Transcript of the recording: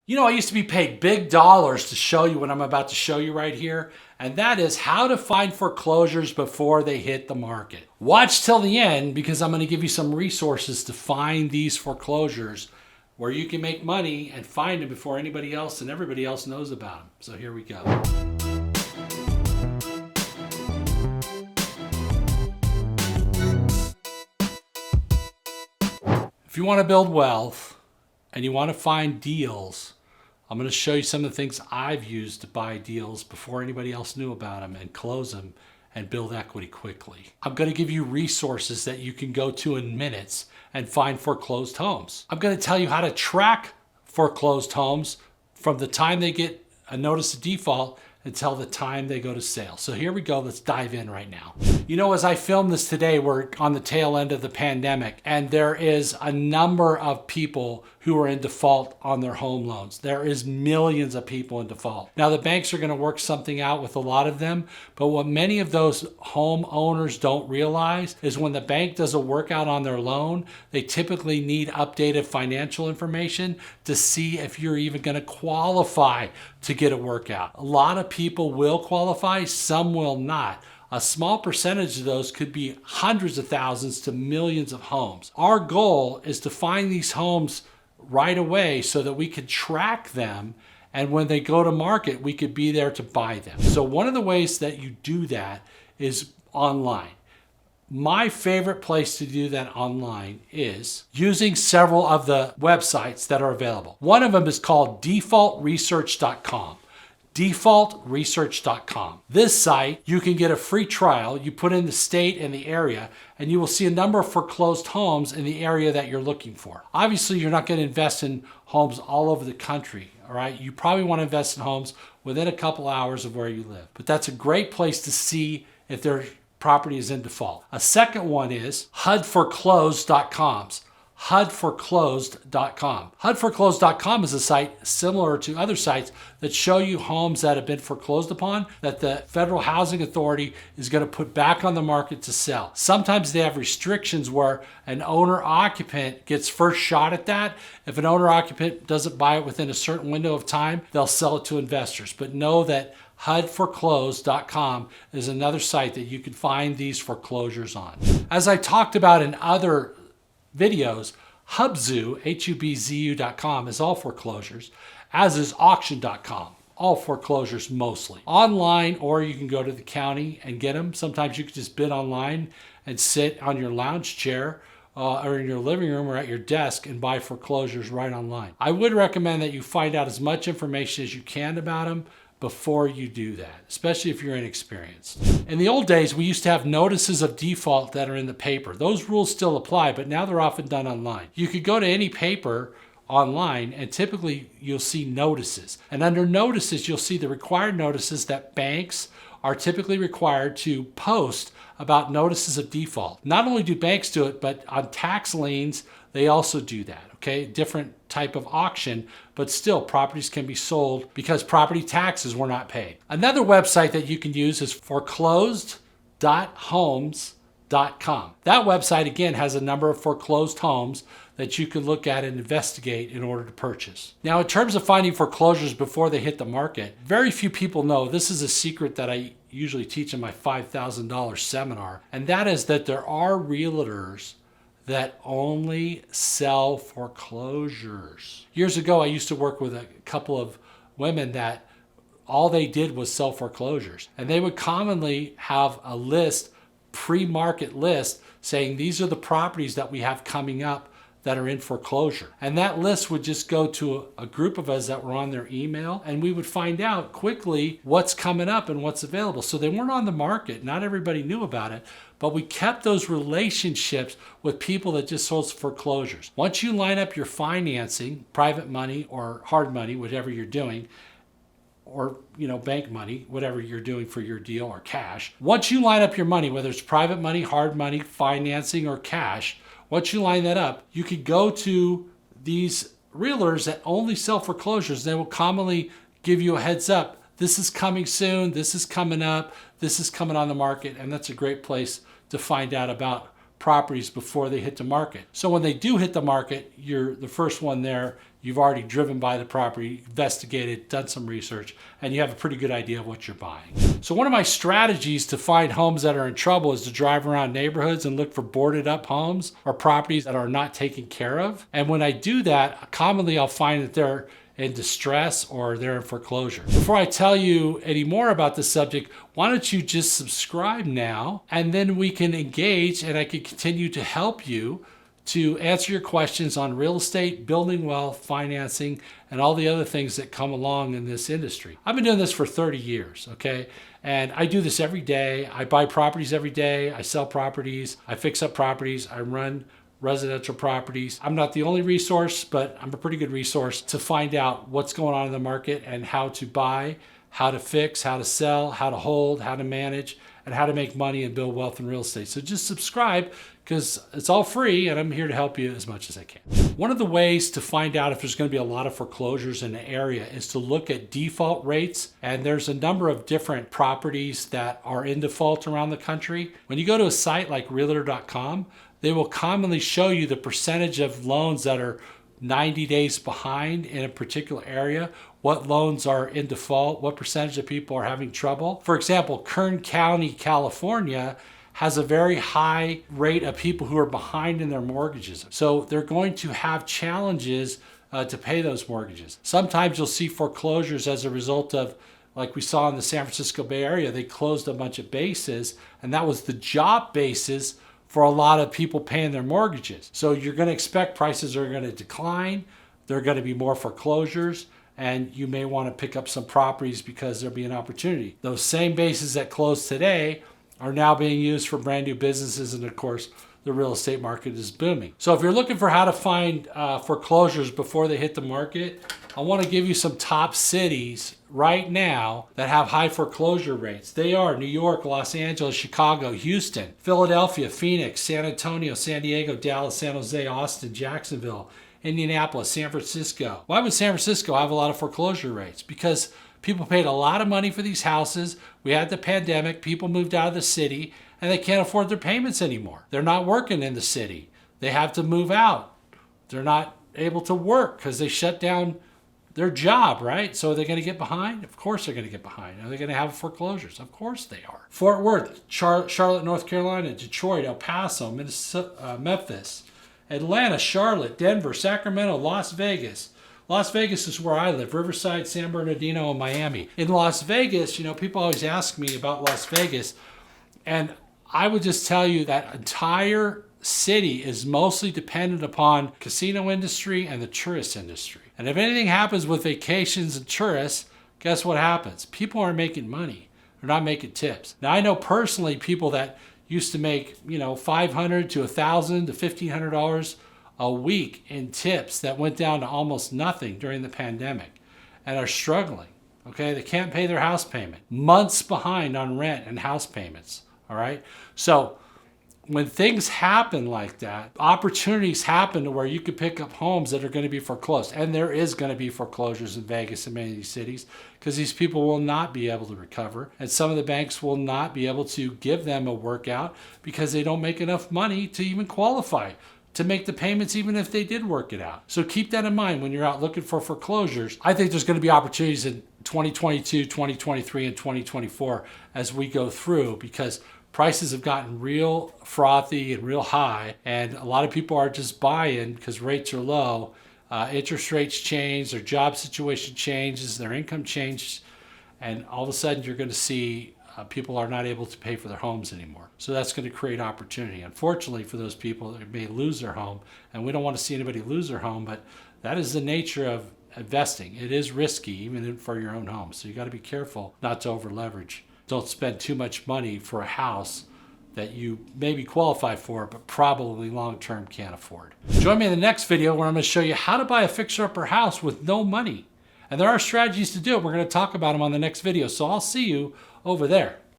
You know, I used to be paid big dollars to show you what I'm about to show you right here, and that is how to find foreclosures before they hit the market. Watch till the end because I'm going to give you some resources to find these foreclosures where you can make money and find them before anybody else and everybody else knows about them. So here we go. If you want to build wealth and you want to find deals, I'm going to show you some of the things I've used to buy deals before anybody else knew about them and close them and build equity quickly. I'm going to give you resources that you can go to in minutes and find foreclosed homes. I'm going to tell you how to track foreclosed homes from the time they get a notice of default until the time they go to sale. So here we go, let's dive in right now. You know, as I film this today, we're on the tail end of the pandemic, and there is a number of people who are in default on their home loans. There is millions of people in default. Now the banks are gonna work something out with a lot of them, but what many of those homeowners don't realize is when the bank does a workout on their loan, they typically need updated financial information to see if you're even gonna qualify to get a workout. A lot of people will qualify, some will not. A small percentage of those could be hundreds of thousands to millions of homes. Our goal is to find these homes right away so that we could track them, and when they go to market, we could be there to buy them. So one of the ways that you do that is online. My favorite place to do that online is using several of the websites that are available. One of them is called defaultresearch.com. defaultresearch.com. This site, you can get a free trial. You put in the state and the area, and you will see a number of foreclosed homes in the area that you're looking for. Obviously, you're not going to invest in homes all over the country, all right? You probably want to invest in homes within a couple hours of where you live. But that's a great place to see if their property is in default. A second one is HUDforeclosed.com. HUDforeclosed.com. HUDforeclosed.com is a site similar to other sites that show you homes that have been foreclosed upon that the Federal Housing Authority is going to put back on the market to sell. Sometimes they have restrictions where an owner-occupant gets first shot at that. If an owner-occupant doesn't buy it within a certain window of time, they'll sell it to investors. But know that HUDforeclosed.com is another site that you can find these foreclosures on. As I talked about in other videos, Hubzu, HUBZU.com is all foreclosures, as is auction.com, all foreclosures mostly. Online, or you can go to the county and get them. Sometimes you can just bid online and sit on your lounge chair or in your living room or at your desk and buy foreclosures right online. I would recommend that you find out as much information as you can about them before you do that, especially if you're inexperienced. In the old days, we used to have notices of default that are in the paper. Those rules still apply, but now they're often done online. You could go to any paper online and typically you'll see notices. And under notices, you'll see the required notices that banks are typically required to post about notices of default. Not only do banks do it, but on tax liens, they also do that, okay? Different type of auction, but still properties can be sold because property taxes were not paid. Another website that you can use is foreclosed.homes.com. That website, again, has a number of foreclosed homes that you can look at and investigate in order to purchase. Now, in terms of finding foreclosures before they hit the market, very few people know. This is a secret that I usually teach in my $5,000 seminar, and that is that there are realtors that only sell foreclosures. Years ago, I used to work with a couple of women that all they did was sell foreclosures. And they would commonly have a list, pre-market list, saying these are the properties that we have coming up that are in foreclosure. And that list would just go to a group of us that were on their email, and we would find out quickly what's coming up and what's available. So they weren't on the market. Not everybody knew about it, but we kept those relationships with people that just sold foreclosures. Once you line up your financing, private money or hard money, whatever you're doing, or bank money, whatever you're doing for your deal, or cash. Once you line up your money, whether it's private money, hard money, financing, or cash, once you line that up, you could go to these realtors that only sell foreclosures. They will commonly give you a heads up. This is coming soon. This is coming up. This is coming on the market. And that's a great place to find out about properties before they hit the market. So when they do hit the market, you're the first one there you've already driven by the property, investigated, done some research, and you have a pretty good idea of what you're buying. So one of my strategies to find homes that are in trouble is to drive around neighborhoods and look for boarded up homes or properties that are not taken care of. And when I do that, commonly I'll find that they're in distress or they're in foreclosure. Before I tell you any more about this subject, why don't you just subscribe now, and then we can engage and I can continue to help you to answer your questions on real estate, building wealth, financing, and all the other things that come along in this industry. I've been doing this for 30 years, okay? And I do this every day. I buy properties every day. I sell properties. I fix up properties. I run residential properties. I'm not the only resource, but I'm a pretty good resource to find out what's going on in the market and how to buy, how to fix, how to sell, how to hold, how to manage, and how to make money and build wealth in real estate. So just subscribe, because it's all free and I'm here to help you as much as I can. One of the ways to find out if there's going to be a lot of foreclosures in the area is to look at default rates. And there's a number of different properties that are in default around the country. When you go to a site like realtor.com, they will commonly show you the percentage of loans that are 90 days behind in a particular area, what loans are in default, what percentage of people are having trouble. For example, Kern County, California has a very high rate of people who are behind in their mortgages. So they're going to have challenges to pay those mortgages. Sometimes you'll see foreclosures as a result of, like we saw in the San Francisco Bay Area, they closed a bunch of bases, and that was the job basis for a lot of people paying their mortgages. So you're going to expect prices are going to decline, there are going to be more foreclosures, and you may want to pick up some properties because there'll be an opportunity. Those same bases that closed today are now being used for brand new businesses, and of course, the real estate market is booming. So if you're looking for how to find foreclosures before they hit the market, I want to give you some top cities right now that have high foreclosure rates. They are New York, Los Angeles, Chicago, Houston, Philadelphia, Phoenix, San Antonio, San Diego, Dallas, San Jose, Austin, Jacksonville, Indianapolis, San Francisco. Why would San Francisco have a lot of foreclosure rates? Because people paid a lot of money for these houses. We had the pandemic, people moved out of the city, and they can't afford their payments anymore. They're not working in the city. They have to move out. They're not able to work because they shut down their job, right? So are they going to get behind? Of course they're going to get behind. Are they going to have foreclosures? Of course they are. Fort Worth, Charlotte, North Carolina, Detroit, El Paso, Memphis, Atlanta, Charlotte, Denver, Sacramento, Las Vegas. Las Vegas is where I live, Riverside, San Bernardino, and Miami. In Las Vegas, people always ask me about Las Vegas, and I would just tell you that entire city is mostly dependent upon casino industry and the tourist industry. And if anything happens with vacations and tourists, guess what happens? People aren't making money. They're not making tips. Now, I know personally people that used to make, $500 to $1,000 to $1,500 a week in tips that went down to almost nothing during the pandemic and are struggling. Okay, they can't pay their house payment. Months behind on rent and house payments. All right. So when things happen like that, opportunities happen to where you could pick up homes that are going to be foreclosed. And there is going to be foreclosures in Vegas and many of these cities because these people will not be able to recover. And some of the banks will not be able to give them a workout because they don't make enough money to even qualify to make the payments even if they did work it out. So keep that in mind when you're out looking for foreclosures. I think there's going to be opportunities in 2022, 2023, and 2024 as we go through because prices have gotten real frothy and real high, and a lot of people are just buying because rates are low. Interest rates change, their job situation changes, their income changes, and all of a sudden you're going to see people are not able to pay for their homes anymore. So that's going to create opportunity. Unfortunately for those people that may lose their home, and we don't want to see anybody lose their home, but that is the nature of investing. It is risky even for your own home. So you got to be careful not to over leverage. Don't spend too much money for a house that you maybe qualify for, but probably long-term can't afford. Join me in the next video where I'm going to show you how to buy a fixer-upper house with no money. And there are strategies to do it. We're going to talk about them on the next video. So I'll see you over there.